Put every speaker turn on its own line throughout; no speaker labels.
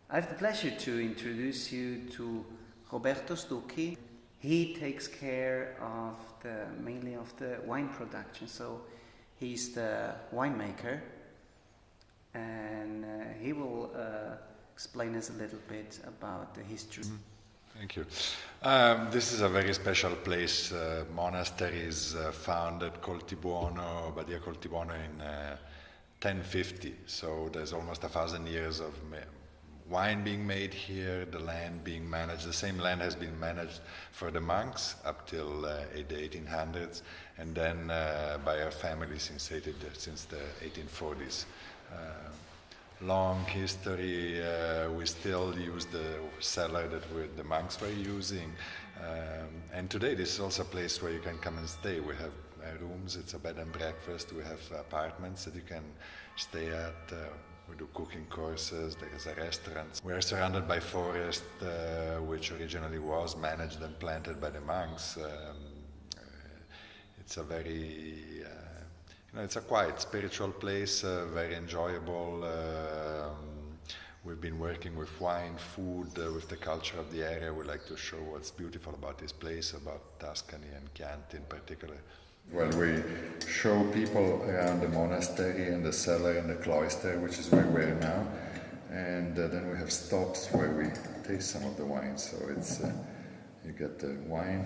I have the pleasure to introduce you to Roberto Stucchi. He takes care of mainly of the wine production, so he's the winemaker, and he will explain us a little bit about the history.
Thank you. This is a very special place. Monastery is founded Coltibuono, Badia Coltibuono in 1050. So there's almost 1,000 years of wine being made here, the land being managed. The same land has been managed for the monks up till the 1800s, and then by our family since the 1840s. Long history. We still use the cellar that the monks were using, and today this is also a place where you can come and stay. We have rooms, it's a bed and breakfast, we have apartments that you can stay at. We do cooking courses, there is a restaurant. We are surrounded by forest, which originally was managed and planted by the monks. It's a very it's a quiet, spiritual place, very enjoyable. We've been working with wine, food, with the culture of the area. We like to show what's beautiful about this place, about Tuscany and Chianti in particular. Well, we show people around the monastery and the cellar and the cloister, which is where we're now. And then we have stops where we taste some of the wine. So it's you get the wine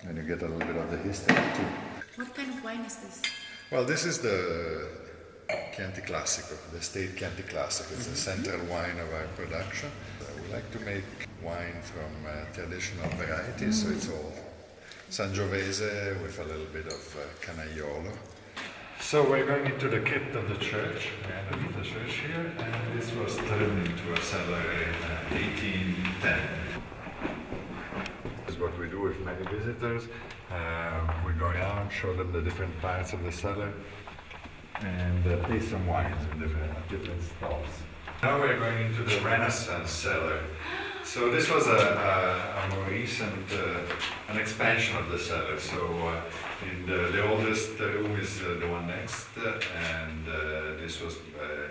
and you get a little bit of the history too.
What kind of wine is this?
Well, this is the Chianti Classico, the state Chianti Classico. It's the central wine of our production. We like to make wine from traditional varieties, so it's all Sangiovese with a little bit of Canaiolo. So we're going into the crypt of the church, underneath the church here, and this was turned into a cellar in 1810. This is what we do with many visitors. We go around, show them the different parts of the cellar, and taste some wines in different stalls. Now we're going into the Renaissance cellar. So this was a more recent, an expansion of the cellar. So in the oldest room is the one next, and this was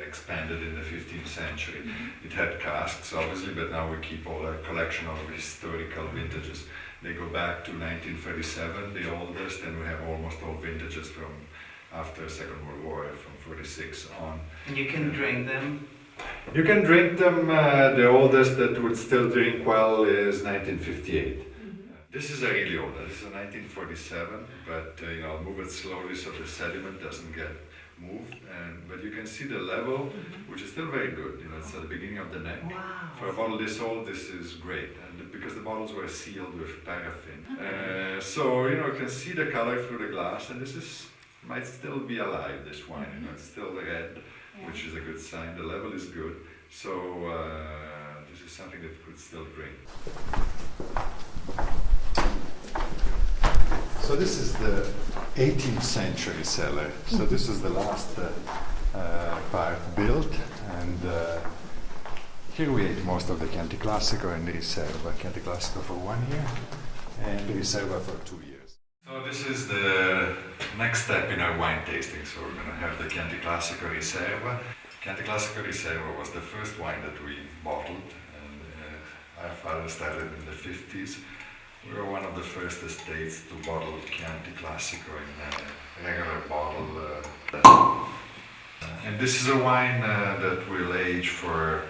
expanded in the 15th century. It had casks, obviously, but now we keep all a collection of historical vintages. They go back to 1937, the oldest, and we have almost all vintages from after Second World War, from 46 on.
And you can drink them?
You can drink them. The oldest that would still drink well is 1958. This is a really old. This is a 1947, but I'll move it slowly so the sediment doesn't get moved. But you can see the level, which is still very good. It's at the beginning of the neck.
Wow.
For a bottle this old, this is great, and because the bottles were sealed with paraffin. So you can see the color through the glass, and this might still be alive. This wine, it's still red. Which is a good sign. The level is good, so this is something that could still drink. So this is the 18th century cellar. So this is the last part built, and here we ate most of the Chianti Classico and the Riserva. Chianti Classico for 1 year, and the Riserva for 2 years. So this is the next step in our wine tasting. So we're going to have the Chianti Classico Riserva. Chianti Classico Riserva was the first wine that we bottled, and our father started in the 50s. We were one of the first estates to bottle Chianti Classico in a regular bottle. And this is a wine that will age for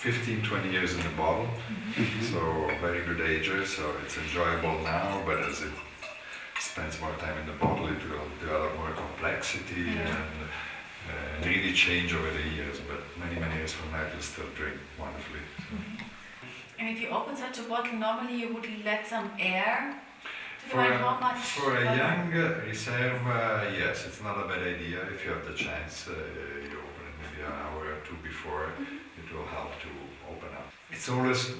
15-20 years in the bottle. So very good ager, so it's enjoyable now, but as it spends more time in the bottle, it will develop more complexity and really change over the years, but many years from now it will still drink wonderfully.
And if you open such a bottle, normally you would let some air to find how much?
For a young Riserva, yes, it's not a bad idea. If you have the chance, you open it maybe an hour or two before, it will help to open up. It's always,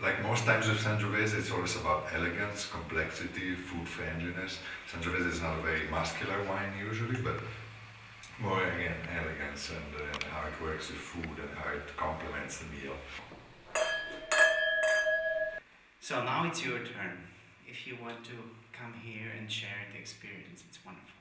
like most times with Sangiovese, it's always about elegance, complexity, food friendliness. Sangiovese is not a very muscular wine usually, but more again, elegance and how it works with food and how it complements the meal.
So now it's your turn. If you want to come here and share the experience, it's wonderful.